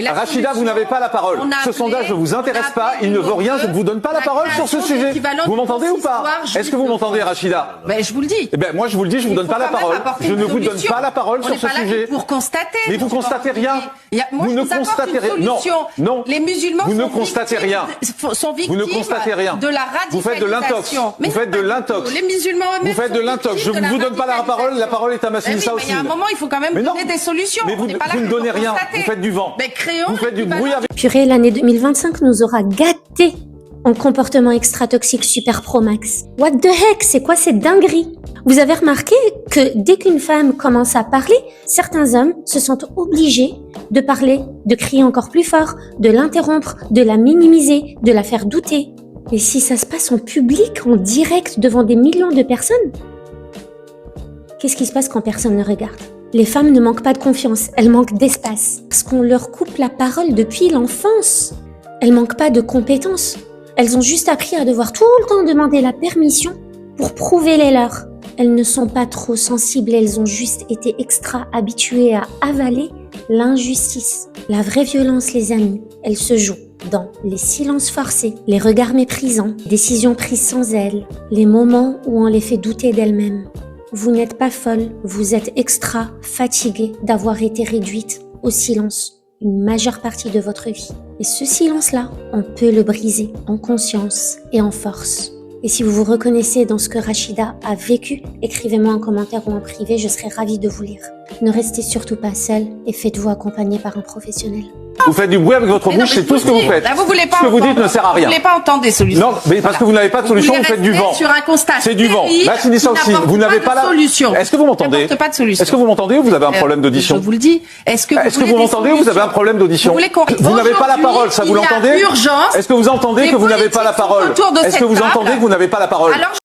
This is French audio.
Rachida, vous n'avez pas la parole. Ce sondage ne vous intéresse pas, il ne veut rien, je ne vous donne pas la parole sur ce sujet. Vous m'entendez ou pas? Est-ce que vous m'entendez, Rachida? Ben, je vous le dis. Eh ben, moi, je vous le dis, je vous donne pas la parole. Je ne vous donne pas la parole sur ce sujet. Pour constater. Mais vous constatez rien. Vous ne constatez rien. Non, non. Les musulmans vous ne constatez rien. Sont victimes vous ne constatez rien. De la radicalisation. Vous faites de l'intox. Vous faites de l'intox. Les musulmans eux-mêmes. Vous faites de l'intox. Je ne vous donne pas la parole. La parole est à Massinissa aussi. Il y a un moment, il faut quand même donner des solutions. Mais vous ne donnez rien. Vous faites du vent. Vous faites du bruit avec. Purée, l'année 2025 nous aura gâtés en comportement extra-toxique super pro max. What the heck, c'est quoi cette dinguerie? Vous avez remarqué que dès qu'une femme commence à parler, certains hommes se sentent obligés de parler, de crier encore plus fort, de l'interrompre, de la minimiser, de la faire douter. Et si ça se passe en public, en direct, devant des millions de personnes? Qu'est-ce qui se passe quand personne ne regarde? Les femmes ne manquent pas de confiance, elles manquent d'espace. Parce qu'on leur coupe la parole depuis l'enfance. Elles manquent pas de compétences. Elles ont juste appris à devoir tout le temps demander la permission pour prouver les leurs. Elles ne sont pas trop sensibles, elles ont juste été extra habituées à avaler l'injustice. La vraie violence, les amis, elle se joue dans les silences forcés, les regards méprisants, décisions prises sans elles, les moments où on les fait douter d'elles-mêmes. Vous n'êtes pas folle, vous êtes extra fatiguée d'avoir été réduite au silence une majeure partie de votre vie. Et ce silence-là, on peut le briser en conscience et en force. Et si vous vous reconnaissez dans ce que Rachida a vécu, écrivez-moi en commentaire ou en privé, je serai ravie de vous lire. Ne restez surtout pas seul et faites-vous accompagner par un professionnel. Vous faites du bruit avec votre bouche, c'est tout ce que vous faites. Là, vous voulez pas ce que vous dites ne sert à rien. Vous voulez pas entendre des solutions. Non, mais parce que vous n'avez pas de solution, vous faites du vent. Sur un constat. C'est du vent. Là, c'est ça aussi. Vous n'avez pas la solution. Est-ce que vous m'entendez? Pas de solution. Est-ce que vous m'entendez ou vous avez un problème d'audition? Je vous le dis. Est-ce que vous m'entendez ou vous avez un problème d'audition? Vous n'avez pas la parole, ça vous l'entendez? Est-ce que vous entendez que vous n'avez pas la parole? Est-ce que vous entendez que vous n'avez pas la parole?